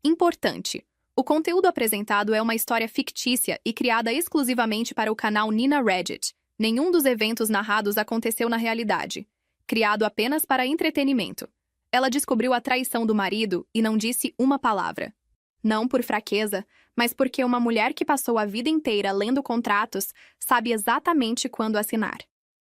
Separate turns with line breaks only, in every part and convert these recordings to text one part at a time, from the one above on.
Importante. O conteúdo apresentado é uma história fictícia e criada exclusivamente para o canal Nina Reddit. Nenhum dos eventos narrados aconteceu na realidade. Criado apenas para entretenimento. Ela descobriu a traição do marido e não disse uma palavra. Não por fraqueza, mas porque uma mulher que passou a vida inteira lendo contratos sabe exatamente quando assinar.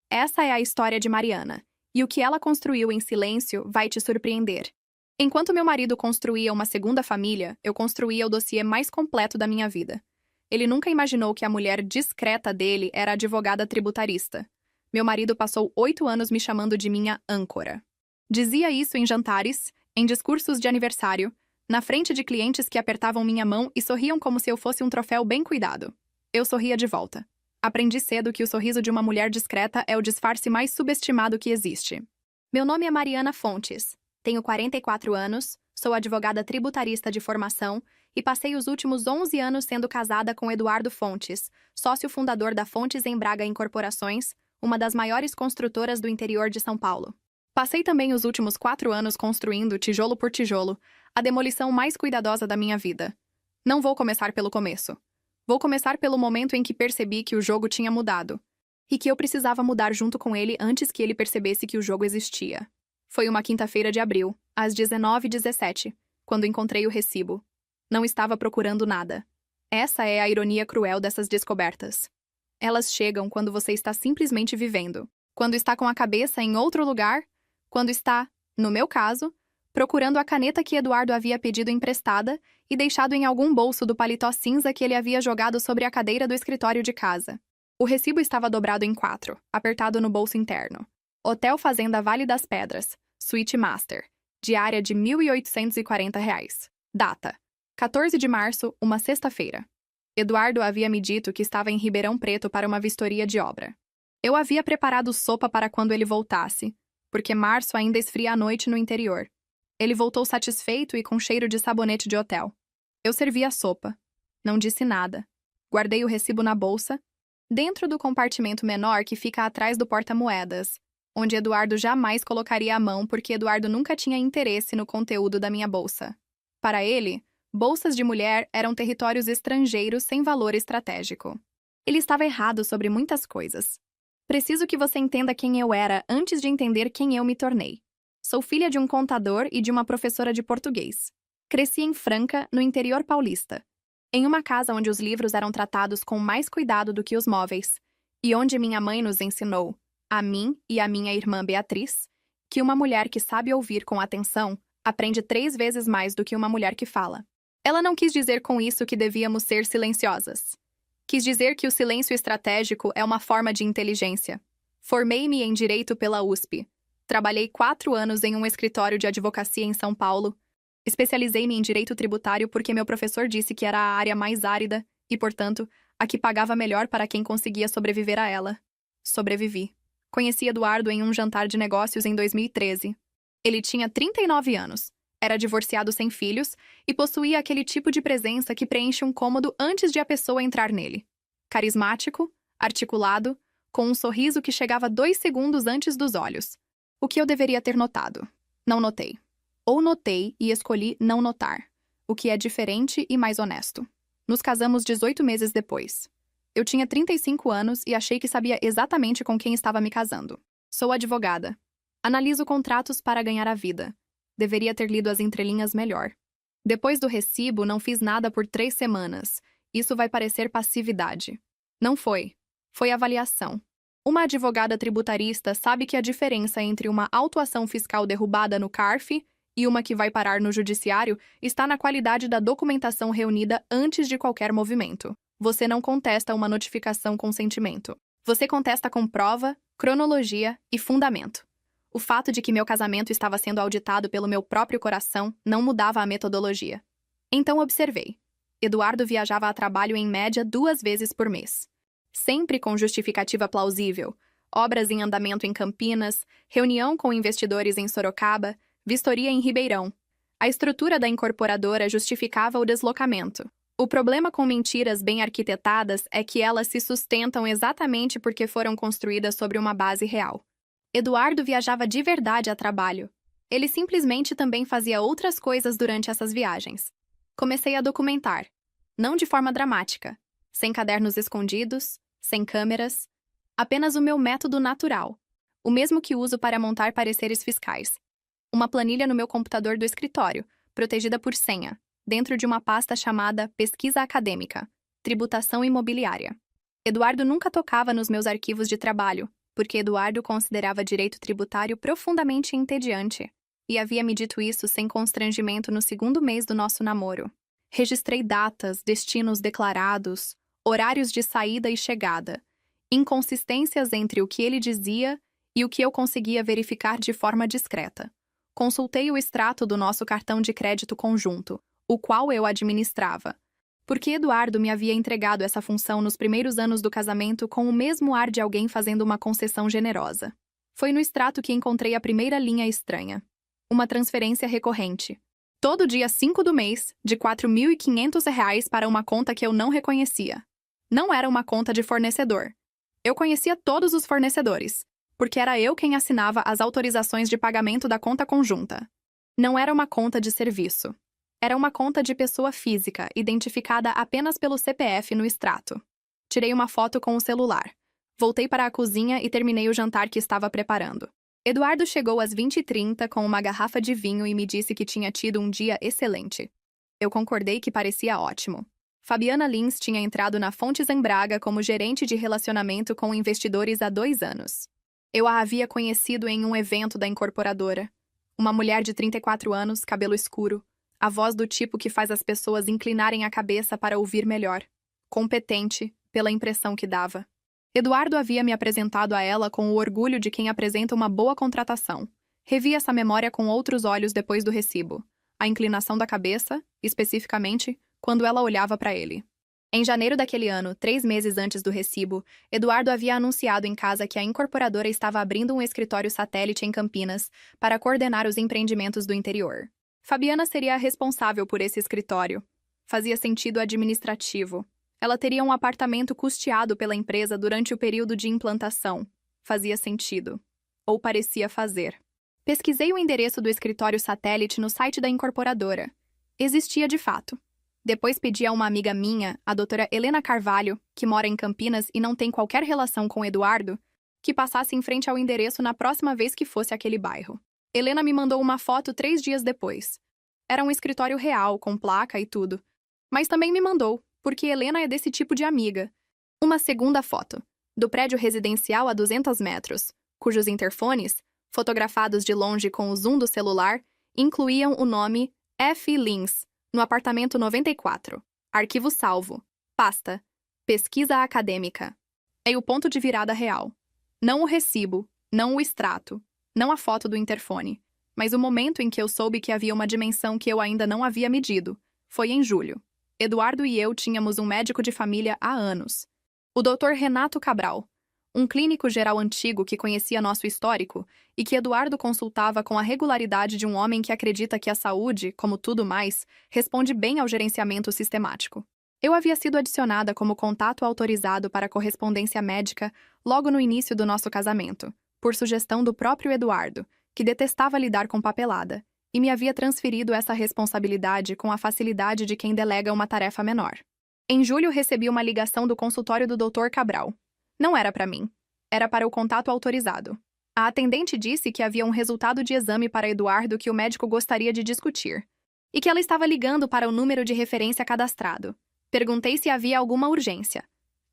Essa é a história de Mariana, e o que ela construiu em silêncio vai te surpreender. Enquanto meu marido construía uma segunda família, eu construía o dossiê mais completo da minha vida. Ele nunca imaginou que a mulher discreta dele era advogada tributarista. Meu marido passou 8 anos me chamando de minha âncora. Dizia isso em jantares, em discursos de aniversário, na frente de clientes que apertavam minha mão e sorriam como se eu fosse um troféu bem cuidado. Eu sorria de volta. Aprendi cedo que o sorriso de uma mulher discreta é o disfarce mais subestimado que existe. Meu nome é Mariana Fontes. Tenho 44 anos, sou advogada tributarista de formação e passei os últimos 11 anos sendo casada com Eduardo Fontes, sócio fundador da Fontes em Braga Incorporações, uma das maiores construtoras do interior de São Paulo. Passei também os últimos 4 anos construindo, tijolo por tijolo, a demolição mais cuidadosa da minha vida. Não vou começar pelo começo. Vou começar pelo momento em que percebi que o jogo tinha mudado, e que eu precisava mudar junto com ele antes que ele percebesse que o jogo existia. Foi uma quinta-feira de abril, às 19h17, quando encontrei o recibo. Não estava procurando nada. Essa é a ironia cruel dessas descobertas. Elas chegam quando você está simplesmente vivendo, quando está com a cabeça em outro lugar, quando está, no meu caso, procurando a caneta que Eduardo havia pedido emprestada e deixado em algum bolso do paletó cinza que ele havia jogado sobre a cadeira do escritório de casa. O recibo estava dobrado em 4, apertado no bolso interno. Hotel Fazenda Vale das Pedras, Suite Master, diária de R$ 1.840. Data: 14 de março, uma sexta-feira. Eduardo havia me dito que estava em Ribeirão Preto para uma vistoria de obra. Eu havia preparado sopa para quando ele voltasse, porque março ainda esfria à noite no interior. Ele voltou satisfeito e com cheiro de sabonete de hotel. Eu servi a sopa. Não disse nada. Guardei o recibo na bolsa, dentro do compartimento menor que fica atrás do porta-moedas, onde Eduardo jamais colocaria a mão porque Eduardo nunca tinha interesse no conteúdo da minha bolsa. Para ele, bolsas de mulher eram territórios estrangeiros sem valor estratégico. Ele estava errado sobre muitas coisas. Preciso que você entenda quem eu era antes de entender quem eu me tornei. Sou filha de um contador e de uma professora de português. Cresci em Franca, no interior paulista, em uma casa onde os livros eram tratados com mais cuidado do que os móveis, e onde minha mãe nos ensinou, a mim e a minha irmã Beatriz, que uma mulher que sabe ouvir com atenção aprende 3 vezes mais do que uma mulher que fala. Ela não quis dizer com isso que devíamos ser silenciosas. Quis dizer que o silêncio estratégico é uma forma de inteligência. Formei-me em Direito pela USP. Trabalhei 4 anos em um escritório de advocacia em São Paulo. Especializei-me em Direito Tributário porque meu professor disse que era a área mais árida e, portanto, a que pagava melhor para quem conseguia sobreviver a ela. Sobrevivi. Conheci Eduardo em um jantar de negócios em 2013. Ele tinha 39 anos, era divorciado sem filhos e possuía aquele tipo de presença que preenche um cômodo antes de a pessoa entrar nele. Carismático, articulado, com um sorriso que chegava 2 segundos antes dos olhos. O que eu deveria ter notado? Não notei. Ou notei e escolhi não notar, o que é diferente e mais honesto. Nos casamos 18 meses depois. Eu tinha 35 anos e achei que sabia exatamente com quem estava me casando. Sou advogada. Analiso contratos para ganhar a vida. Deveria ter lido as entrelinhas melhor. Depois do recibo, não fiz nada por 3 semanas. Isso vai parecer passividade. Não foi. Foi avaliação. Uma advogada tributarista sabe que a diferença entre uma autuação fiscal derrubada no CARF e uma que vai parar no judiciário está na qualidade da documentação reunida antes de qualquer movimento. Você não contesta uma notificação com sentimento. Você contesta com prova, cronologia e fundamento. O fato de que meu casamento estava sendo auditado pelo meu próprio coração não mudava a metodologia. Então observei. Eduardo viajava a trabalho em média 2 vezes por mês. Sempre com justificativa plausível. Obras em andamento em Campinas, reunião com investidores em Sorocaba, vistoria em Ribeirão. A estrutura da incorporadora justificava o deslocamento. O problema com mentiras bem arquitetadas é que elas se sustentam exatamente porque foram construídas sobre uma base real. Eduardo viajava de verdade a trabalho. Ele simplesmente também fazia outras coisas durante essas viagens. Comecei a documentar. Não de forma dramática, sem cadernos escondidos, sem câmeras, apenas o meu método natural, o mesmo que uso para montar pareceres fiscais. Uma planilha no meu computador do escritório, protegida por senha, dentro de uma pasta chamada Pesquisa Acadêmica, Tributação Imobiliária. Eduardo nunca tocava nos meus arquivos de trabalho, porque Eduardo considerava direito tributário profundamente entediante, e havia me dito isso sem constrangimento no segundo mês do nosso namoro. Registrei datas, destinos declarados, horários de saída e chegada, inconsistências entre o que ele dizia e o que eu conseguia verificar de forma discreta. Consultei o extrato do nosso cartão de crédito conjunto, o qual eu administrava, porque Eduardo me havia entregado essa função nos primeiros anos do casamento com o mesmo ar de alguém fazendo uma concessão generosa. Foi no extrato que encontrei a primeira linha estranha. Uma transferência recorrente. Todo dia 5 do mês, de R$ 4.500 para uma conta que eu não reconhecia. Não era uma conta de fornecedor. Eu conhecia todos os fornecedores, porque era eu quem assinava as autorizações de pagamento da conta conjunta. Não era uma conta de serviço. Era uma conta de pessoa física, identificada apenas pelo CPF no extrato. Tirei uma foto com o celular. Voltei para a cozinha e terminei o jantar que estava preparando. Eduardo chegou às 20h30 com uma garrafa de vinho e me disse que tinha tido um dia excelente. Eu concordei que parecia ótimo. Fabiana Lins tinha entrado na Fontes em Braga como gerente de relacionamento com investidores há 2 anos. Eu a havia conhecido em um evento da incorporadora. Uma mulher de 34 anos, cabelo escuro, a voz do tipo que faz as pessoas inclinarem a cabeça para ouvir melhor. Competente, pela impressão que dava. Eduardo havia me apresentado a ela com o orgulho de quem apresenta uma boa contratação. Revi essa memória com outros olhos depois do recibo. A inclinação da cabeça, especificamente, quando ela olhava para ele. Em janeiro daquele ano, 3 meses antes do recibo, Eduardo havia anunciado em casa que a incorporadora estava abrindo um escritório satélite em Campinas para coordenar os empreendimentos do interior. Fabiana seria a responsável por esse escritório. Fazia sentido administrativo. Ela teria um apartamento custeado pela empresa durante o período de implantação. Fazia sentido. Ou parecia fazer. Pesquisei o endereço do escritório satélite no site da incorporadora. Existia de fato. Depois pedi a uma amiga minha, a doutora Helena Carvalho, que mora em Campinas e não tem qualquer relação com Eduardo, que passasse em frente ao endereço na próxima vez que fosse àquele bairro. Helena me mandou uma foto 3 dias depois. Era um escritório real, com placa e tudo. Mas também me mandou, porque Helena é desse tipo de amiga, uma segunda foto, do prédio residencial a 200 metros, cujos interfones, fotografados de longe com o zoom do celular, incluíam o nome F. Lins, no apartamento 94. Arquivo salvo. Pasta. Pesquisa acadêmica. É o ponto de virada real. Não o recibo, não o extrato, não a foto do interfone, mas o momento em que eu soube que havia uma dimensão que eu ainda não havia medido. Foi em julho. Eduardo e eu tínhamos um médico de família há anos. O Dr. Renato Cabral, um clínico geral antigo que conhecia nosso histórico e que Eduardo consultava com a regularidade de um homem que acredita que a saúde, como tudo mais, responde bem ao gerenciamento sistemático. Eu havia sido adicionada como contato autorizado para correspondência médica logo no início do nosso casamento, por sugestão do próprio Eduardo, que detestava lidar com papelada, e me havia transferido essa responsabilidade com a facilidade de quem delega uma tarefa menor. Em julho recebi uma ligação do consultório do Dr. Cabral. Não era para mim. Era para o contato autorizado. A atendente disse que havia um resultado de exame para Eduardo que o médico gostaria de discutir, e que ela estava ligando para o número de referência cadastrado. Perguntei se havia alguma urgência.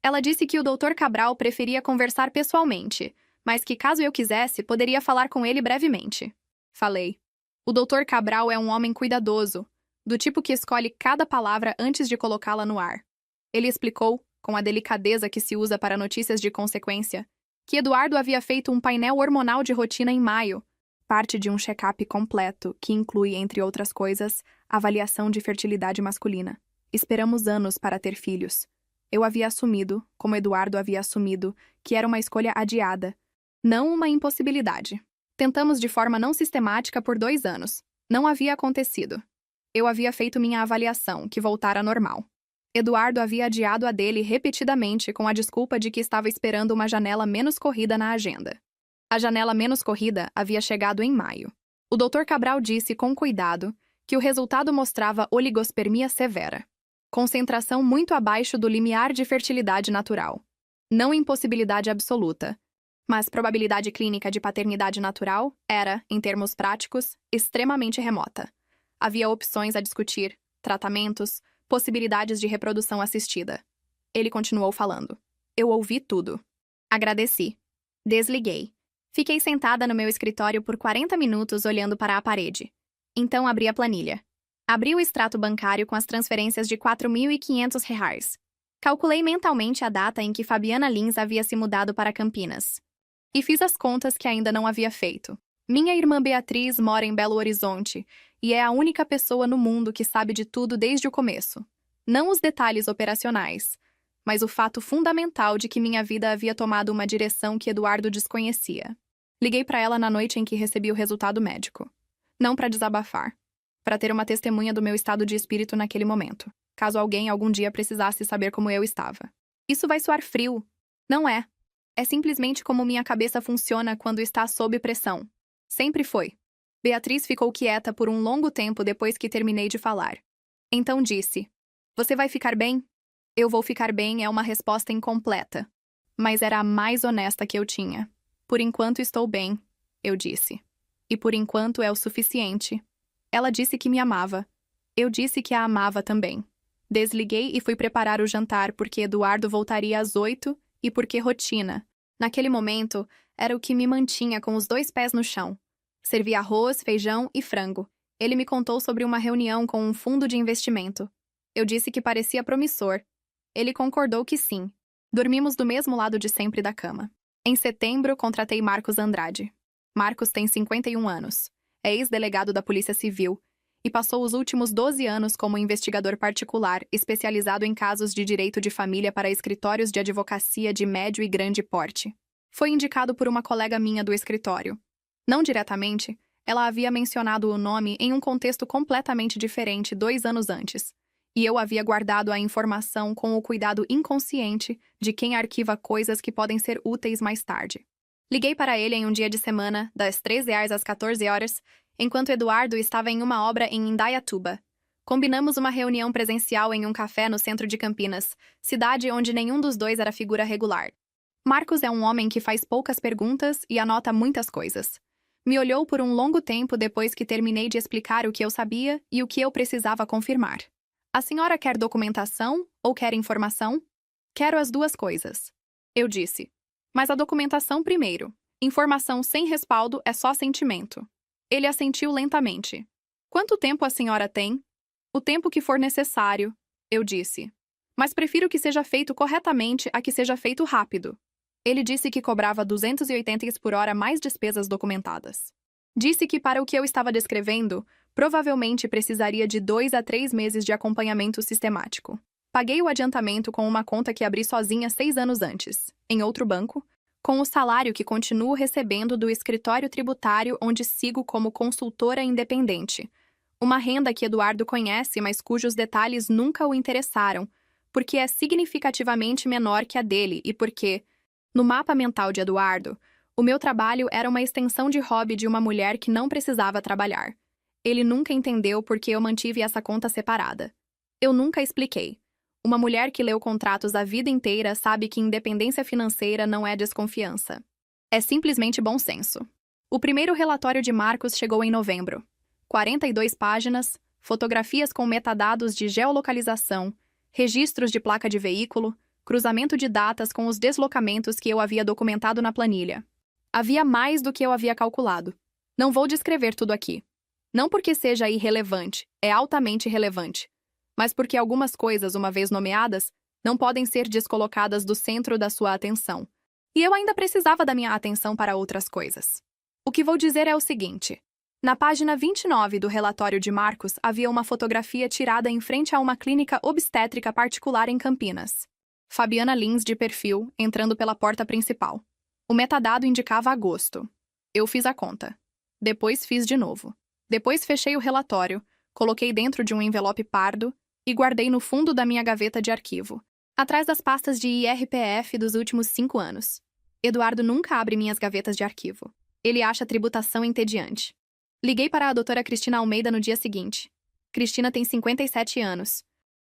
Ela disse que o Dr. Cabral preferia conversar pessoalmente, mas que caso eu quisesse, poderia falar com ele brevemente. Falei. O Dr. Cabral é um homem cuidadoso, do tipo que escolhe cada palavra antes de colocá-la no ar. Ele explicou, com a delicadeza que se usa para notícias de consequência, que Eduardo havia feito um painel hormonal de rotina em maio, parte de um check-up completo, que inclui, entre outras coisas, avaliação de fertilidade masculina. Esperamos anos para ter filhos. Eu havia assumido, como Eduardo havia assumido, que era uma escolha adiada, não uma impossibilidade. Tentamos de forma não sistemática por 2 anos. Não havia acontecido. Eu havia feito minha avaliação, que voltara normal. Eduardo havia adiado a dele repetidamente com a desculpa de que estava esperando uma janela menos corrida na agenda. A janela menos corrida havia chegado em maio. O Dr. Cabral disse com cuidado que o resultado mostrava oligospermia severa. Concentração muito abaixo do limiar de fertilidade natural. Não impossibilidade absoluta, mas probabilidade clínica de paternidade natural era, em termos práticos, extremamente remota. Havia opções a discutir, tratamentos, possibilidades de reprodução assistida. Ele continuou falando. Eu ouvi tudo. Agradeci. Desliguei. Fiquei sentada no meu escritório por 40 minutos olhando para a parede. Então abri a planilha. Abri o extrato bancário com as transferências de R$ 4.500. Calculei mentalmente a data em que Fabiana Lins havia se mudado para Campinas. E fiz as contas que ainda não havia feito. Minha irmã Beatriz mora em Belo Horizonte e é a única pessoa no mundo que sabe de tudo desde o começo. Não os detalhes operacionais, mas o fato fundamental de que minha vida havia tomado uma direção que Eduardo desconhecia. Liguei para ela na noite em que recebi o resultado médico. Não para desabafar. Para ter uma testemunha do meu estado de espírito naquele momento, caso alguém algum dia precisasse saber como eu estava. Isso vai soar frio. Não é. É simplesmente como minha cabeça funciona quando está sob pressão. Sempre foi. Beatriz ficou quieta por um longo tempo depois que terminei de falar. Então disse: Você vai ficar bem? Eu vou ficar bem é uma resposta incompleta. Mas era a mais honesta que eu tinha. Por enquanto estou bem, eu disse. E por enquanto é o suficiente. Ela disse que me amava. Eu disse que a amava também. Desliguei e fui preparar o jantar porque Eduardo voltaria às 8 e porque rotina. Naquele momento, era o que me mantinha com os 2 pés no chão. Servi arroz, feijão e frango. Ele me contou sobre uma reunião com um fundo de investimento. Eu disse que parecia promissor. Ele concordou que sim. Dormimos do mesmo lado de sempre da cama. Em setembro, contratei Marcos Andrade. Marcos tem 51 anos. É ex-delegado da Polícia Civil e passou os últimos 12 anos como investigador particular, especializado em casos de direito de família para escritórios de advocacia de médio e grande porte. Foi indicado por uma colega minha do escritório. Não diretamente, ela havia mencionado o nome em um contexto completamente diferente 2 anos antes, e eu havia guardado a informação com o cuidado inconsciente de quem arquiva coisas que podem ser úteis mais tarde. Liguei para ele em um dia de semana, das 13 às 14 horas, enquanto Eduardo estava em uma obra em Indaiatuba. Combinamos uma reunião presencial em um café no centro de Campinas, cidade onde nenhum dos dois era figura regular. Marcos é um homem que faz poucas perguntas e anota muitas coisas. Me olhou por um longo tempo depois que terminei de explicar o que eu sabia e o que eu precisava confirmar. A senhora quer documentação ou quer informação? Quero as 2 coisas. Eu disse. Mas a documentação primeiro. Informação sem respaldo é só sentimento. Ele assentiu lentamente. Quanto tempo a senhora tem? O tempo que for necessário, eu disse. Mas prefiro que seja feito corretamente a que seja feito rápido. Ele disse que cobrava 280 por hora mais despesas documentadas. Disse que para o que eu estava descrevendo, provavelmente precisaria de 2 a 3 meses de acompanhamento sistemático. Paguei o adiantamento com uma conta que abri sozinha 6 anos antes, em outro banco, com o salário que continuo recebendo do escritório tributário onde sigo como consultora independente. Uma renda que Eduardo conhece, mas cujos detalhes nunca o interessaram, porque é significativamente menor que a dele e porque, no mapa mental de Eduardo, o meu trabalho era uma extensão de hobby de uma mulher que não precisava trabalhar. Ele nunca entendeu por que eu mantive essa conta separada. Eu nunca expliquei. Uma mulher que leu contratos a vida inteira sabe que independência financeira não é desconfiança. É simplesmente bom senso. O primeiro relatório de Marcos chegou em novembro. 42 páginas, fotografias com metadados de geolocalização, registros de placa de veículo, cruzamento de datas com os deslocamentos que eu havia documentado na planilha. Havia mais do que eu havia calculado. Não vou descrever tudo aqui. Não porque seja irrelevante, é altamente relevante. Mas porque algumas coisas, uma vez nomeadas, não podem ser descolocadas do centro da sua atenção. E eu ainda precisava da minha atenção para outras coisas. O que vou dizer é o seguinte. Na página 29 do relatório de Marcos havia uma fotografia tirada em frente a uma clínica obstétrica particular em Campinas. Fabiana Lins de perfil, entrando pela porta principal. O metadado indicava agosto. Eu fiz a conta. Depois fiz de novo. Depois fechei o relatório, coloquei dentro de um envelope pardo e guardei no fundo da minha gaveta de arquivo, atrás das pastas de IRPF dos últimos 5 anos. Eduardo nunca abre minhas gavetas de arquivo. Ele acha a tributação entediante. Liguei para a doutora Cristina Almeida no dia seguinte. Cristina tem 57 anos.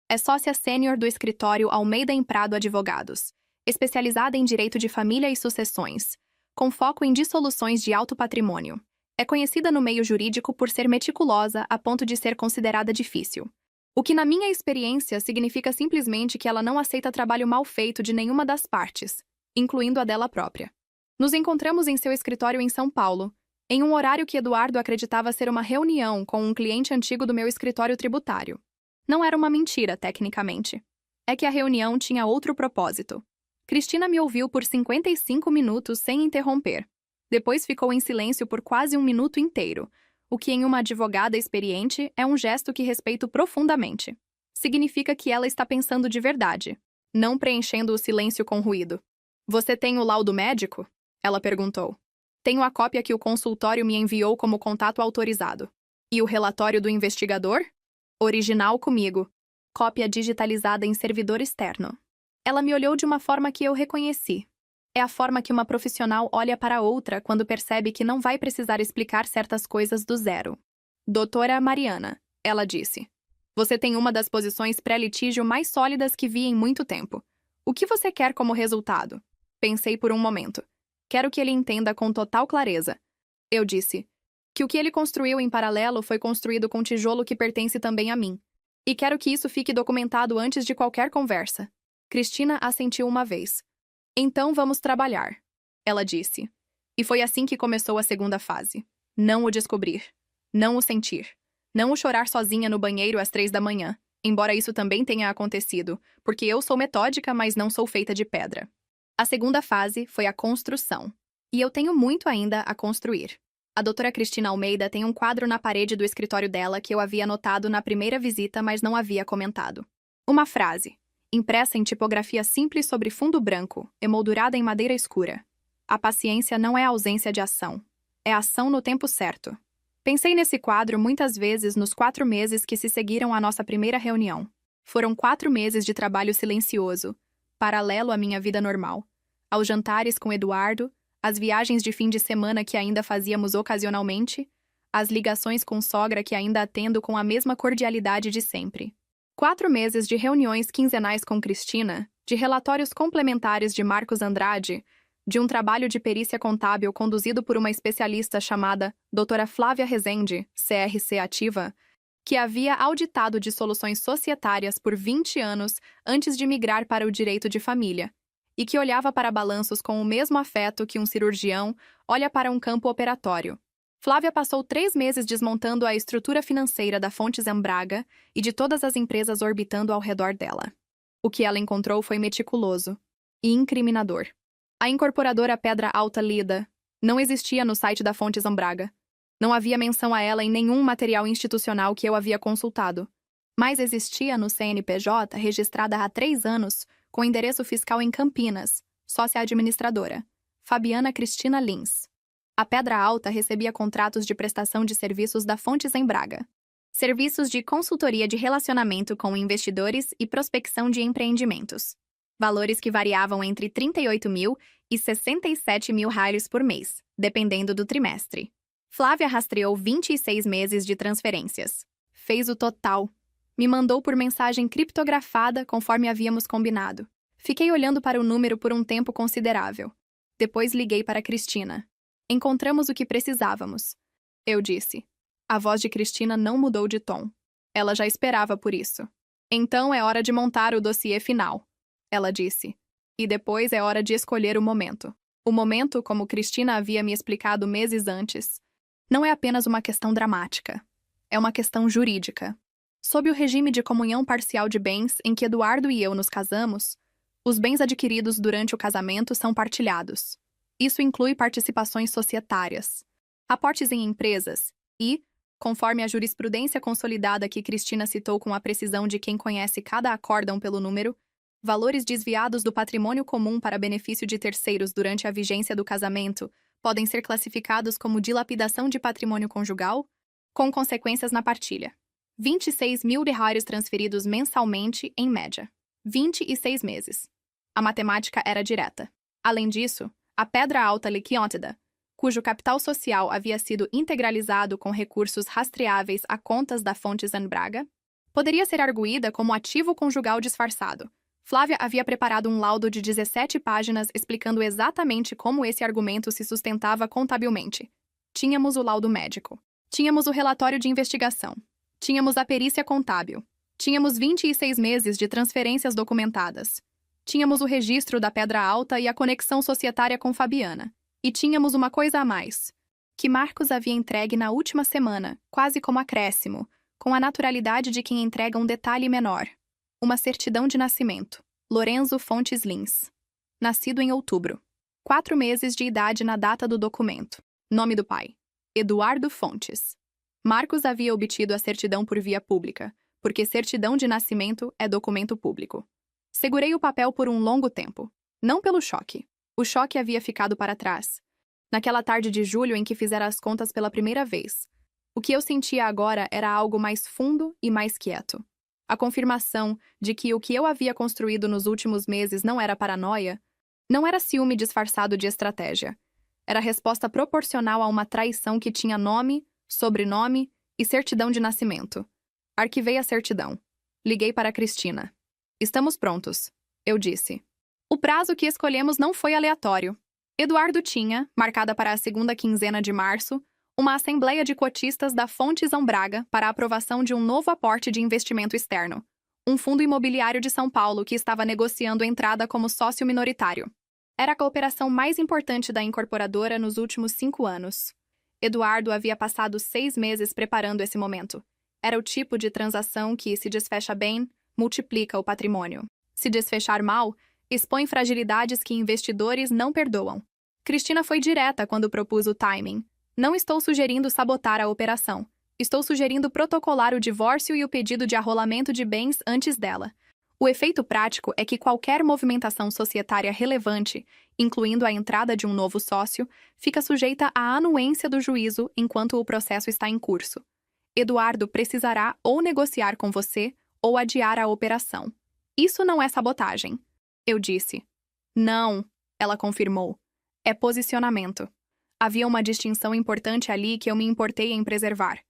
É sócia sênior do escritório Almeida em Prado Advogados, especializada em direito de família e sucessões, com foco em dissoluções de alto patrimônio. É conhecida no meio jurídico por ser meticulosa a ponto de ser considerada difícil. O que, na minha experiência, significa simplesmente que ela não aceita trabalho mal feito de nenhuma das partes, incluindo a dela própria. Nos encontramos em seu escritório em São Paulo, em um horário que Eduardo acreditava ser uma reunião com um cliente antigo do meu escritório tributário. Não era uma mentira, tecnicamente. É que a reunião tinha outro propósito. Cristina me ouviu por 55 minutos sem interromper. Depois ficou em silêncio por quase um minuto inteiro, o que em uma advogada experiente é um gesto que respeito profundamente. Significa que ela está pensando de verdade, não preenchendo o silêncio com ruído. Você tem o laudo médico? Ela perguntou. Tenho a cópia que o consultório me enviou como contato autorizado. E o relatório do investigador? Original comigo. Cópia digitalizada em servidor externo. Ela me olhou de uma forma que eu reconheci. É a forma que uma profissional olha para outra quando percebe que não vai precisar explicar certas coisas do zero. Doutora Mariana, ela disse. Você tem uma das posições pré-litígio mais sólidas que vi em muito tempo. O que você quer como resultado? Pensei por um momento. Quero que ele entenda com total clareza. Eu disse que o que ele construiu em paralelo foi construído com tijolo que pertence também a mim. E quero que isso fique documentado antes de qualquer conversa. Cristina assentiu uma vez. Então vamos trabalhar, ela disse. E foi assim que começou a segunda fase. Não o descobrir. Não o sentir. Não o chorar sozinha no banheiro às 3 da manhã, embora isso também tenha acontecido, porque eu sou metódica, mas não sou feita de pedra. A segunda fase foi a construção. E eu tenho muito ainda a construir. A doutora Cristina Almeida tem um quadro na parede do escritório dela que eu havia notado na primeira visita, mas não havia comentado. Uma frase, impressa em tipografia simples sobre fundo branco, emoldurada em madeira escura. A paciência não é ausência de ação. É ação no tempo certo. Pensei nesse quadro muitas vezes nos 4 meses que se seguiram à nossa primeira reunião. Foram 4 meses de trabalho silencioso, paralelo à minha vida normal. Aos jantares com Eduardo, às viagens de fim de semana que ainda fazíamos ocasionalmente, às ligações com sogra que ainda atendo com a mesma cordialidade de sempre. 4 meses de reuniões quinzenais com Cristina, de relatórios complementares de Marcos Andrade, de um trabalho de perícia contábil conduzido por uma especialista chamada Doutora Flávia Rezende, CRC ativa, que havia auditado dissoluções societárias por 20 anos antes de migrar para o direito de família, e que olhava para balanços com o mesmo afeto que um cirurgião olha para um campo operatório. Flávia passou 3 meses desmontando a estrutura financeira da Fontes Embraga e de todas as empresas orbitando ao redor dela. O que ela encontrou foi meticuloso e incriminador. A incorporadora Pedra Alta Lida não existia no site da Fontes Embraga. Não havia menção a ela em nenhum material institucional que eu havia consultado. Mas existia no CNPJ, registrada há 3 anos, com endereço fiscal em Campinas, sócia administradora, Fabiana Cristina Lins. A Pedra Alta recebia contratos de prestação de serviços da Fontes Embraga. Serviços de consultoria de relacionamento com investidores e prospecção de empreendimentos. Valores que variavam entre 38 mil e 67 mil reais por mês, dependendo do trimestre. Flávia rastreou 26 meses de transferências. Fez o total. Me mandou por mensagem criptografada conforme havíamos combinado. Fiquei olhando para o número por um tempo considerável. Depois liguei para Cristina. Encontramos o que precisávamos. Eu disse. A voz de Cristina não mudou de tom. Ela já esperava por isso. Então é hora de montar o dossiê final. Ela disse. E depois é hora de escolher o momento. O momento, como Cristina havia me explicado meses antes, não é apenas uma questão dramática. É uma questão jurídica. Sob o regime de comunhão parcial de bens em que Eduardo e eu nos casamos, os bens adquiridos durante o casamento são partilhados. Isso inclui participações societárias, aportes em empresas e, conforme a jurisprudência consolidada que Cristina citou com a precisão de quem conhece cada acórdão pelo número, valores desviados do patrimônio comum para benefício de terceiros durante a vigência do casamento podem ser classificados como dilapidação de patrimônio conjugal, com consequências na partilha. 26 mil reais transferidos mensalmente, em média. 26 meses. A matemática era direta. Além disso, a Pedra Alta Liquidada cujo capital social havia sido integralizado com recursos rastreáveis a contas da Fontes Braga, poderia ser arguída como ativo conjugal disfarçado. Flávia havia preparado um laudo de 17 páginas explicando exatamente como esse argumento se sustentava contabilmente. Tínhamos o laudo médico. Tínhamos o relatório de investigação. Tínhamos a perícia contábil. Tínhamos 26 meses de transferências documentadas. Tínhamos o registro da Pedra Alta e a conexão societária com Fabiana. E tínhamos uma coisa a mais, que Marcos havia entregue na última semana, quase como acréscimo, com a naturalidade de quem entrega um detalhe menor. Uma certidão de nascimento. Lorenzo Fontes Lins. Nascido em outubro. 4 meses de idade na data do documento. Nome do pai. Eduardo Fontes. Marcos havia obtido a certidão por via pública, porque certidão de nascimento é documento público. Segurei o papel por um longo tempo. Não pelo choque. O choque havia ficado para trás. Naquela tarde de julho em que fizera as contas pela primeira vez. O que eu sentia agora era algo mais fundo e mais quieto. A confirmação de que o que eu havia construído nos últimos meses não era paranoia, não era ciúme disfarçado de estratégia. Era resposta proporcional a uma traição que tinha nome, sobrenome e certidão de nascimento. Arquivei a certidão. Liguei para Cristina. Estamos prontos, eu disse. O prazo que escolhemos não foi aleatório. Eduardo tinha, marcada para a segunda quinzena de março, uma assembleia de cotistas da Fontes Braga para a aprovação de um novo aporte de investimento externo, um fundo imobiliário de São Paulo que estava negociando entrada como sócio minoritário. Era a cooperação mais importante da incorporadora nos últimos 5 anos. Eduardo havia passado 6 meses preparando esse momento. Era o tipo de transação que, se desfecha bem, multiplica o patrimônio. Se desfechar mal, expõe fragilidades que investidores não perdoam. Cristina foi direta quando propus o timing. Não estou sugerindo sabotar a operação. Estou sugerindo protocolar o divórcio e o pedido de arrolamento de bens antes dela. O efeito prático é que qualquer movimentação societária relevante, incluindo a entrada de um novo sócio, fica sujeita à anuência do juízo enquanto o processo está em curso. Eduardo precisará ou negociar com você ou adiar a operação. Isso não é sabotagem. Eu disse. Não, ela confirmou. É posicionamento. Havia uma distinção importante ali que eu me importei em preservar.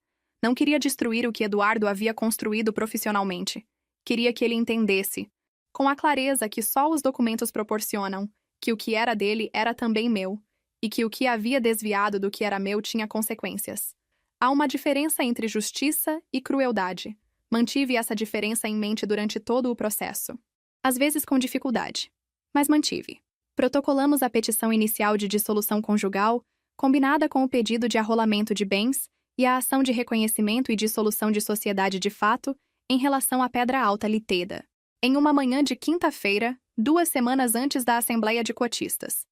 Não queria destruir o que Eduardo havia construído profissionalmente. Queria que ele entendesse, com a clareza que só os documentos proporcionam, que o que era dele era também meu, e que o que havia desviado do que era meu tinha consequências. Há uma diferença entre justiça e crueldade. Mantive essa diferença em mente durante todo o processo. Às vezes com dificuldade, mas mantive. Protocolamos a petição inicial de dissolução conjugal, combinada com o pedido de arrolamento de bens e a ação de reconhecimento e dissolução de sociedade de fato em relação à Pedra Alta Liteda, em uma manhã de quinta-feira, 2 semanas antes da Assembleia de Cotistas.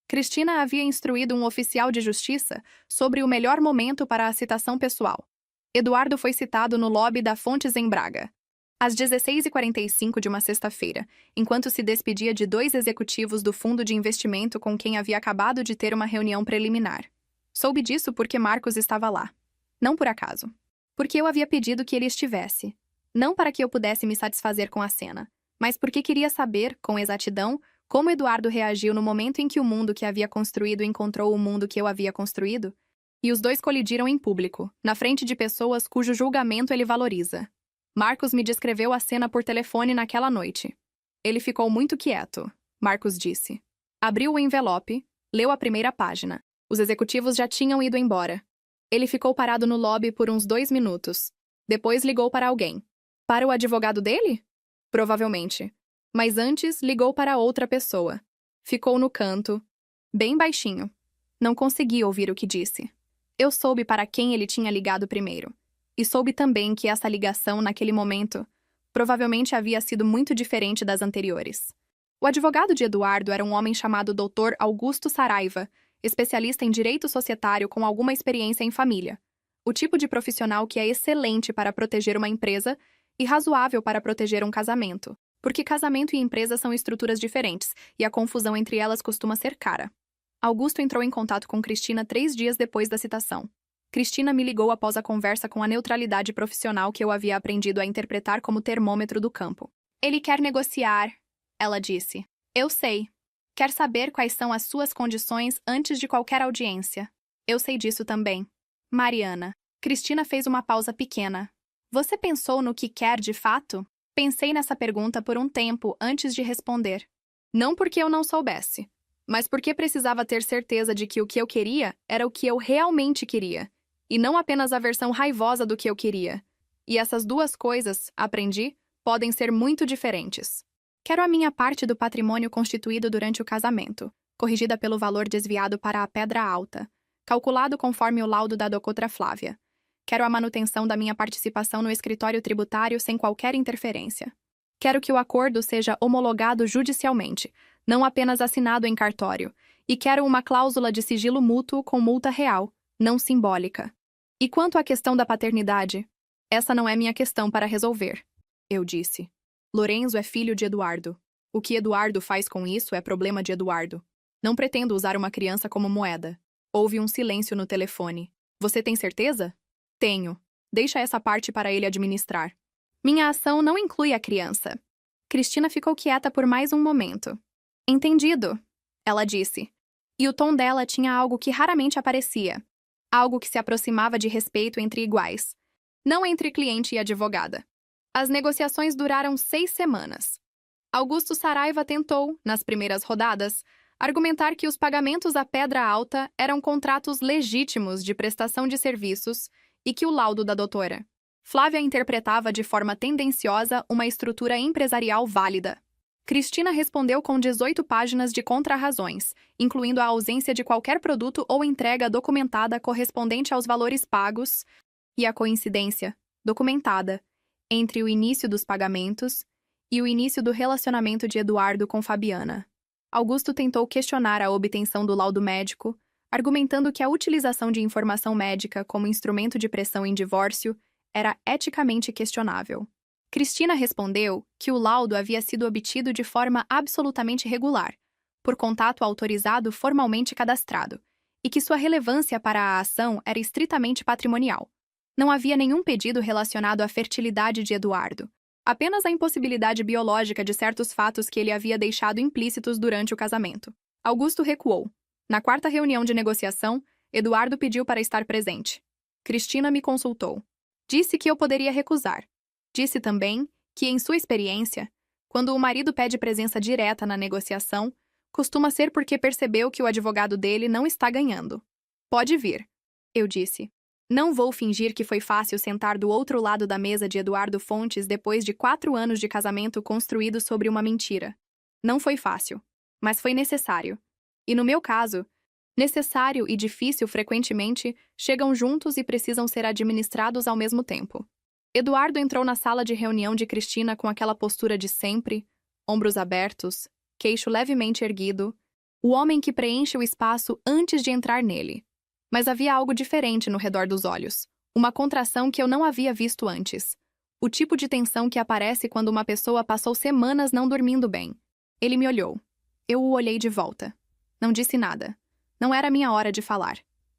Cristina havia instruído um oficial de justiça sobre o melhor momento para a citação pessoal. Eduardo foi citado no lobby da Fontes Braga, às 16h45 de uma sexta-feira, enquanto se despedia de 2 executivos do fundo de investimento com quem havia acabado de ter uma reunião preliminar. Soube disso porque Marcos estava lá. Não por acaso. Porque eu havia pedido que ele estivesse. Não para que eu pudesse me satisfazer com a cena, mas porque queria saber, com exatidão, como Eduardo reagiu no momento em que o mundo que havia construído encontrou o mundo que eu havia construído, e os dois colidiram em público, na frente de pessoas cujo julgamento ele valoriza. Marcos me descreveu a cena por telefone naquela noite. Ele ficou muito quieto, Marcos disse. Abriu o envelope, leu a primeira página. Os executivos já tinham ido embora. Ele ficou parado no lobby por uns 2 minutos. Depois ligou para alguém. Para o advogado dele? Provavelmente. Mas antes ligou para outra pessoa. Ficou no canto, bem baixinho. Não consegui ouvir o que disse. Eu soube para quem ele tinha ligado primeiro. E soube também que essa ligação, naquele momento, provavelmente havia sido muito diferente das anteriores. O advogado de Eduardo era um homem chamado Dr. Augusto Saraiva, especialista em direito societário com alguma experiência em família. O tipo de profissional que é excelente para proteger uma empresa e razoável para proteger um casamento, porque casamento e empresa são estruturas diferentes e a confusão entre elas costuma ser cara. Augusto entrou em contato com Cristina 3 dias depois da citação. Cristina me ligou após a conversa com a neutralidade profissional que eu havia aprendido a interpretar como termômetro do campo. Ele quer negociar, ela disse. Eu sei. Quer saber quais são as suas condições antes de qualquer audiência. Eu sei disso também. Mariana. Cristina fez uma pausa pequena. Você pensou no que quer de fato? Pensei nessa pergunta por um tempo antes de responder. Não porque eu não soubesse, mas porque precisava ter certeza de que o que eu queria era o que eu realmente queria, e não apenas a versão raivosa do que eu queria. E essas duas coisas, aprendi, podem ser muito diferentes. Quero a minha parte do patrimônio constituído durante o casamento, corrigida pelo valor desviado para a pedra alta, calculado conforme o laudo da doutora Flávia. Quero a manutenção da minha participação no escritório tributário sem qualquer interferência. Quero que o acordo seja homologado judicialmente, não apenas assinado em cartório, e quero uma cláusula de sigilo mútuo com multa real, não simbólica. E quanto à questão da paternidade? Essa não é minha questão para resolver, eu disse. Lorenzo é filho de Eduardo. O que Eduardo faz com isso é problema de Eduardo. Não pretendo usar uma criança como moeda. Houve um silêncio no telefone. Você tem certeza? Tenho. Deixa essa parte para ele administrar. Minha ação não inclui a criança. Cristina ficou quieta por mais um momento. Entendido, ela disse. E o tom dela tinha algo que raramente aparecia. Algo que se aproximava de respeito entre iguais. Não entre cliente e advogada. As negociações duraram 6 semanas. Augusto Saraiva tentou, nas primeiras rodadas, argumentar que os pagamentos à pedra alta eram contratos legítimos de prestação de serviços e que o laudo da doutora Flávia interpretava de forma tendenciosa uma estrutura empresarial válida. Cristina respondeu com 18 páginas de contrarrazões, incluindo a ausência de qualquer produto ou entrega documentada correspondente aos valores pagos e a coincidência, documentada, entre o início dos pagamentos e o início do relacionamento de Eduardo com Fabiana. Augusto tentou questionar a obtenção do laudo médico, argumentando que a utilização de informação médica como instrumento de pressão em divórcio era eticamente questionável. Cristina respondeu que o laudo havia sido obtido de forma absolutamente regular, por contato autorizado formalmente cadastrado, e que sua relevância para a ação era estritamente patrimonial. Não havia nenhum pedido relacionado à fertilidade de Eduardo, apenas a impossibilidade biológica de certos fatos que ele havia deixado implícitos durante o casamento. Augusto recuou. Na quarta reunião de negociação, Eduardo pediu para estar presente. Cristina me consultou. Disse que eu poderia recusar. Disse também que, em sua experiência, quando o marido pede presença direta na negociação, costuma ser porque percebeu que o advogado dele não está ganhando. Pode vir, eu disse. Não vou fingir que foi fácil sentar do outro lado da mesa de Eduardo Fontes depois de 4 anos de casamento construído sobre uma mentira. Não foi fácil, mas foi necessário. E no meu caso, necessário e difícil frequentemente chegam juntos e precisam ser administrados ao mesmo tempo. Eduardo entrou na sala de reunião de Cristina com aquela postura de sempre, ombros abertos, queixo levemente erguido, o homem que preenche o espaço antes de entrar nele. Mas havia algo diferente no redor dos olhos, uma contração que eu não havia visto antes. O tipo de tensão que aparece quando uma pessoa passou semanas não dormindo bem. Ele me olhou. Eu o olhei de volta. Não disse nada. Não era minha hora de falar.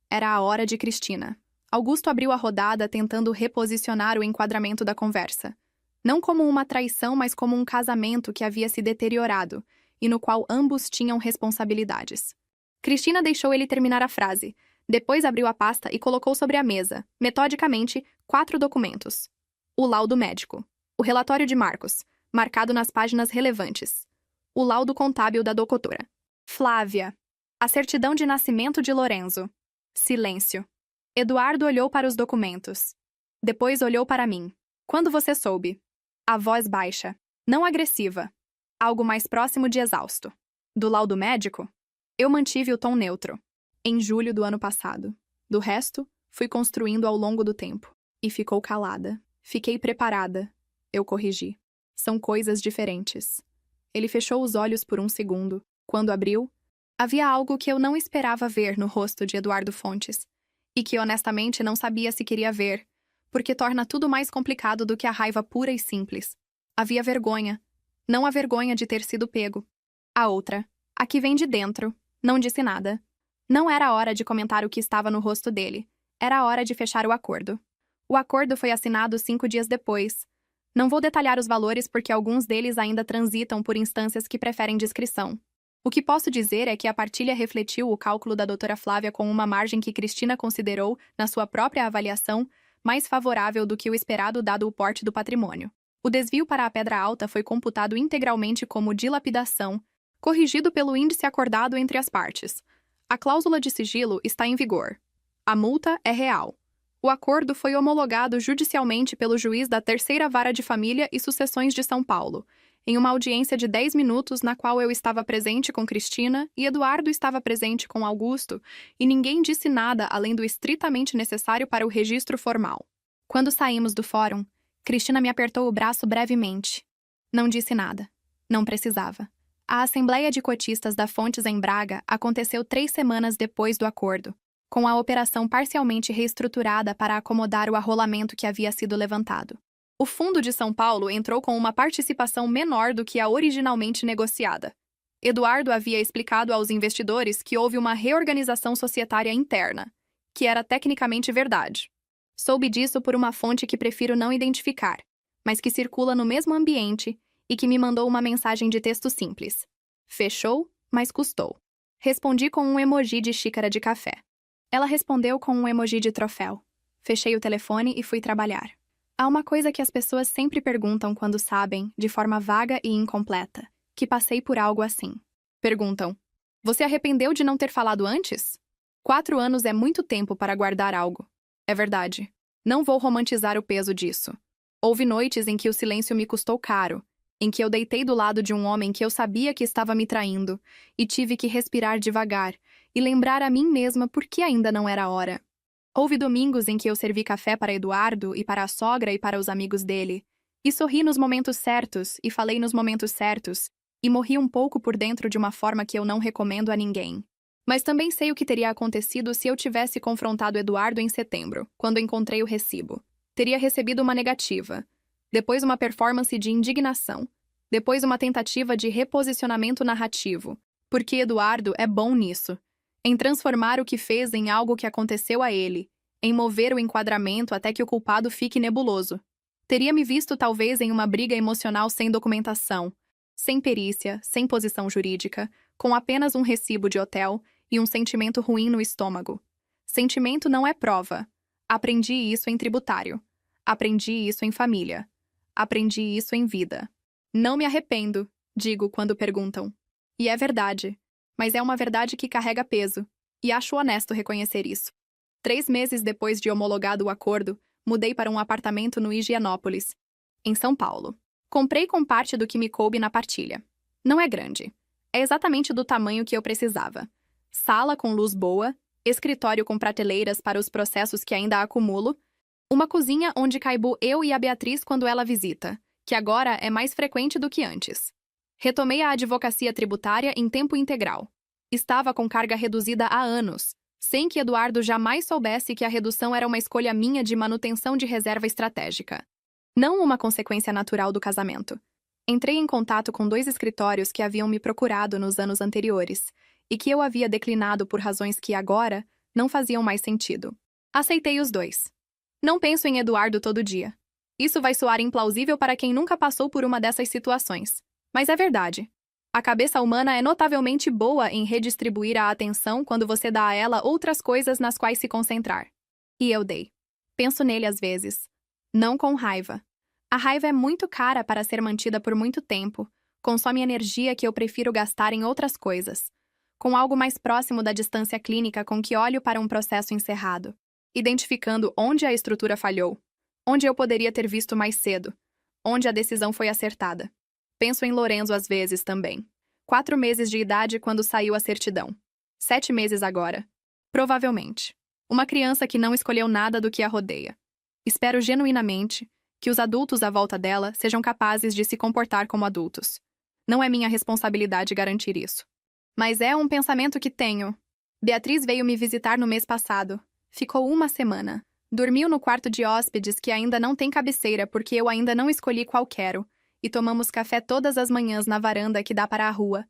Era a hora de Cristina. Augusto abriu a rodada tentando reposicionar o enquadramento da conversa. Não como uma traição, mas como um casamento que havia se deteriorado e no qual ambos tinham responsabilidades. Cristina deixou ele terminar a frase. Depois abriu a pasta e colocou sobre a mesa, metodicamente, 4 documentos. O laudo médico. O relatório de Marcos, marcado nas páginas relevantes. O laudo contábil da doutora Flávia. A certidão de nascimento de Lorenzo. Silêncio. Eduardo olhou para os documentos. Depois olhou para mim. Quando você soube? A voz baixa, não agressiva. Algo mais próximo de exausto. Do laudo médico? Eu mantive o tom neutro. Em julho do ano passado. Do resto, fui construindo ao longo do tempo. E ficou calada. Fiquei preparada. Eu corrigi. São coisas diferentes. Ele fechou os olhos por um segundo. Quando abriu, havia algo que eu não esperava ver no rosto de Eduardo Fontes. E que honestamente não sabia se queria ver, porque torna tudo mais complicado do que a raiva pura e simples. Havia vergonha. Não a vergonha de ter sido pego. A outra, a que vem de dentro, não disse nada. Não era a hora de comentar o que estava no rosto dele. Era a hora de fechar o acordo. O acordo foi assinado 5 dias depois. Não vou detalhar os valores porque alguns deles ainda transitam por instâncias que preferem discrição. O que posso dizer é que a partilha refletiu o cálculo da doutora Flávia com uma margem que Cristina considerou, na sua própria avaliação, mais favorável do que o esperado dado o porte do patrimônio. O desvio para a pedra alta foi computado integralmente como dilapidação, corrigido pelo índice acordado entre as partes. A cláusula de sigilo está em vigor. A multa é real. O acordo foi homologado judicialmente pelo juiz da Terceira Vara de Família e Sucessões de São Paulo, em uma audiência de 10 minutos na qual eu estava presente com Cristina e Eduardo estava presente com Augusto, e ninguém disse nada além do estritamente necessário para o registro formal. Quando saímos do fórum, Cristina me apertou o braço brevemente. Não disse nada. Não precisava. A Assembleia de Cotistas da Fontes em Braga aconteceu 3 semanas depois do acordo, com a operação parcialmente reestruturada para acomodar o arrolamento que havia sido levantado. O Fundo de São Paulo entrou com uma participação menor do que a originalmente negociada. Eduardo havia explicado aos investidores que houve uma reorganização societária interna, que era tecnicamente verdade. Soube disso por uma fonte que prefiro não identificar, mas que circula no mesmo ambiente e que me mandou uma mensagem de texto simples. Fechou, mas custou. Respondi com um emoji de xícara de café. Ela respondeu com um emoji de troféu. Fechei o telefone e fui trabalhar. Há uma coisa que as pessoas sempre perguntam quando sabem, de forma vaga e incompleta, que passei por algo assim. Perguntam: você arrependeu de não ter falado antes? 4 anos é muito tempo para guardar algo. É verdade. Não vou romantizar o peso disso. Houve noites em que o silêncio me custou caro, em que eu deitei do lado de um homem que eu sabia que estava me traindo, e tive que respirar devagar e lembrar a mim mesma por que ainda não era hora. Houve domingos em que eu servi café para Eduardo e para a sogra e para os amigos dele, e sorri nos momentos certos e falei nos momentos certos, e morri um pouco por dentro de uma forma que eu não recomendo a ninguém. Mas também sei o que teria acontecido se eu tivesse confrontado Eduardo em setembro, quando encontrei o recibo. Teria recebido uma negativa, depois uma performance de indignação, depois uma tentativa de reposicionamento narrativo, porque Eduardo é bom nisso, em transformar o que fez em algo que aconteceu a ele, em mover o enquadramento até que o culpado fique nebuloso. Teria me visto talvez em uma briga emocional sem documentação, sem perícia, sem posição jurídica, com apenas um recibo de hotel e um sentimento ruim no estômago. Sentimento não é prova. Aprendi isso em tributário. Aprendi isso em família. Aprendi isso em vida. Não me arrependo, digo quando perguntam. E é verdade. Mas é uma verdade que carrega peso. E acho honesto reconhecer isso. 3 meses depois de homologado o acordo, mudei para um apartamento no Higienópolis, em São Paulo. Comprei com parte do que me coube na partilha. Não é grande. É exatamente do tamanho que eu precisava. Sala com luz boa, escritório com prateleiras para os processos que ainda acumulo, uma cozinha onde caibo eu e a Beatriz quando ela visita, que agora é mais frequente do que antes. Retomei a advocacia tributária em tempo integral. Estava com carga reduzida há anos, sem que Eduardo jamais soubesse que a redução era uma escolha minha de manutenção de reserva estratégica. Não uma consequência natural do casamento. Entrei em contato com 2 escritórios que haviam me procurado nos anos anteriores, e que eu havia declinado por razões que agora não faziam mais sentido. Aceitei os 2. Não penso em Eduardo todo dia. Isso vai soar implausível para quem nunca passou por uma dessas situações. Mas é verdade. A cabeça humana é notavelmente boa em redistribuir a atenção quando você dá a ela outras coisas nas quais se concentrar. E eu dei. Penso nele às vezes. Não com raiva. A raiva é muito cara para ser mantida por muito tempo. Consome energia que eu prefiro gastar em outras coisas. Com algo mais próximo da distância clínica com que olho para um processo encerrado, identificando onde a estrutura falhou, onde eu poderia ter visto mais cedo, onde a decisão foi acertada. Penso em Lorenzo às vezes também. 4 meses de idade quando saiu a certidão. 7 meses agora. Provavelmente. Uma criança que não escolheu nada do que a rodeia. Espero genuinamente que os adultos à volta dela sejam capazes de se comportar como adultos. Não é minha responsabilidade garantir isso. Mas é um pensamento que tenho. Beatriz veio me visitar no mês passado. Ficou 1 semana. Dormiu no quarto de hóspedes que ainda não tem cabeceira porque eu ainda não escolhi qual quero, e tomamos café todas as manhãs na varanda que dá para a rua.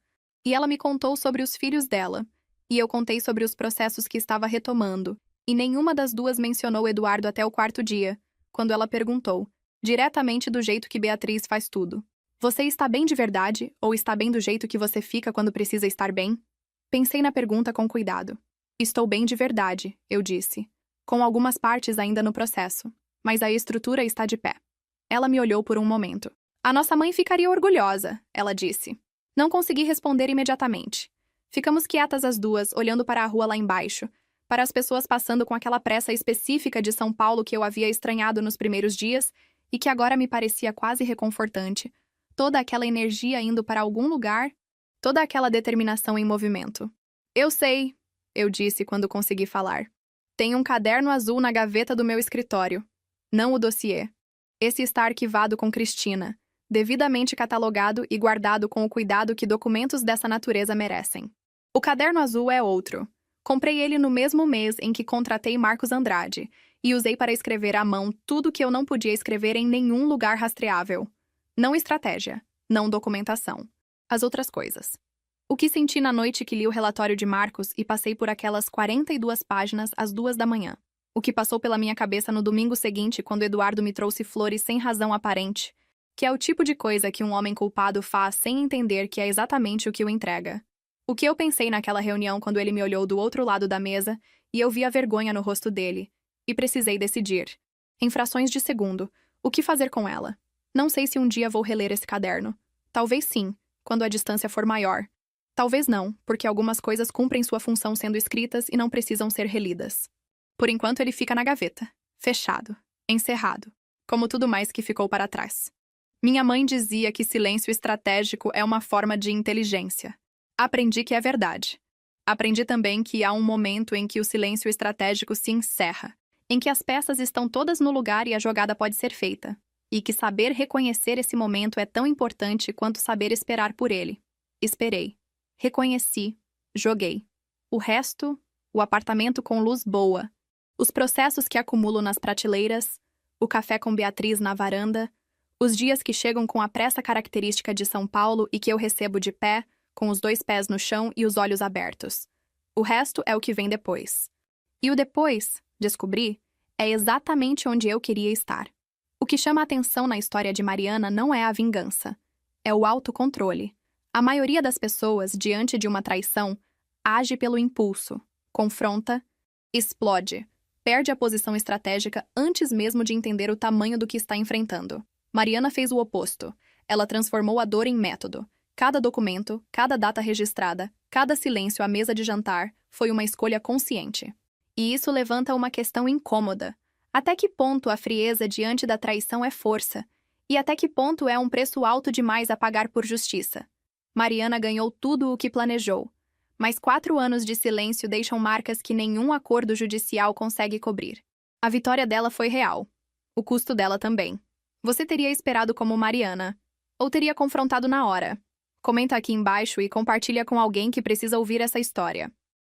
E ela me contou sobre os filhos dela, e eu contei sobre os processos que estava retomando, e nenhuma das 2 mencionou Eduardo até o 4º dia, quando ela perguntou, diretamente do jeito que Beatriz faz tudo. Você está bem de verdade ou está bem do jeito que você fica quando precisa estar bem? Pensei na pergunta com cuidado. Estou bem de verdade, eu disse, com algumas partes ainda no processo, mas a estrutura está de pé. Ela me olhou por um momento. A nossa mãe ficaria orgulhosa, ela disse. Não consegui responder imediatamente. Ficamos quietas as duas, olhando para a rua lá embaixo, para as pessoas passando com aquela pressa específica de São Paulo que eu havia estranhado nos primeiros dias e que agora me parecia quase reconfortante. Toda aquela energia indo para algum lugar, toda aquela determinação em movimento. Eu sei, eu disse quando consegui falar. Tem um caderno azul na gaveta do meu escritório. Não o dossiê. Esse está arquivado com Cristina, devidamente catalogado e guardado com o cuidado que documentos dessa natureza merecem. O caderno azul é outro. Comprei ele no mesmo mês em que contratei Marcos Andrade e usei para escrever à mão tudo que eu não podia escrever em nenhum lugar rastreável. Não estratégia, não documentação. As outras coisas. O que senti na noite que li o relatório de Marcos e passei por aquelas 42 páginas às 2 da manhã. O que passou pela minha cabeça no domingo seguinte quando Eduardo me trouxe flores sem razão aparente, que é o tipo de coisa que um homem culpado faz sem entender que é exatamente o que o entrega. O que eu pensei naquela reunião quando ele me olhou do outro lado da mesa e eu vi a vergonha no rosto dele, e precisei decidir, em frações de segundo, o que fazer com ela. Não sei se um dia vou reler esse caderno. Talvez sim, quando a distância for maior. Talvez não, porque algumas coisas cumprem sua função sendo escritas e não precisam ser relidas. Por enquanto ele fica na gaveta, fechado, encerrado, como tudo mais que ficou para trás. Minha mãe dizia que silêncio estratégico é uma forma de inteligência. Aprendi que é verdade. Aprendi também que há um momento em que o silêncio estratégico se encerra, em que as peças estão todas no lugar e a jogada pode ser feita, e que saber reconhecer esse momento é tão importante quanto saber esperar por ele. Esperei. Reconheci. Joguei. O resto, o apartamento com luz boa, os processos que acumulo nas prateleiras, o café com Beatriz na varanda, os dias que chegam com a pressa característica de São Paulo e que eu recebo de pé, com os 2 pés no chão e os olhos abertos. O resto é o que vem depois. E o depois, descobri, é exatamente onde eu queria estar. O que chama a atenção na história de Mariana não é a vingança, é o autocontrole. A maioria das pessoas, diante de uma traição, age pelo impulso, confronta, explode, perde a posição estratégica antes mesmo de entender o tamanho do que está enfrentando. Mariana fez o oposto. Ela transformou a dor em método. Cada documento, cada data registrada, cada silêncio à mesa de jantar foi uma escolha consciente. E isso levanta uma questão incômoda. Até que ponto a frieza diante da traição é força? E até que ponto é um preço alto demais a pagar por justiça? Mariana ganhou tudo o que planejou. Mas 4 anos de silêncio deixam marcas que nenhum acordo judicial consegue cobrir. A vitória dela foi real. O custo dela também. Você teria esperado como Mariana? Ou teria confrontado na hora? Comenta aqui embaixo e compartilha com alguém que precisa ouvir essa história.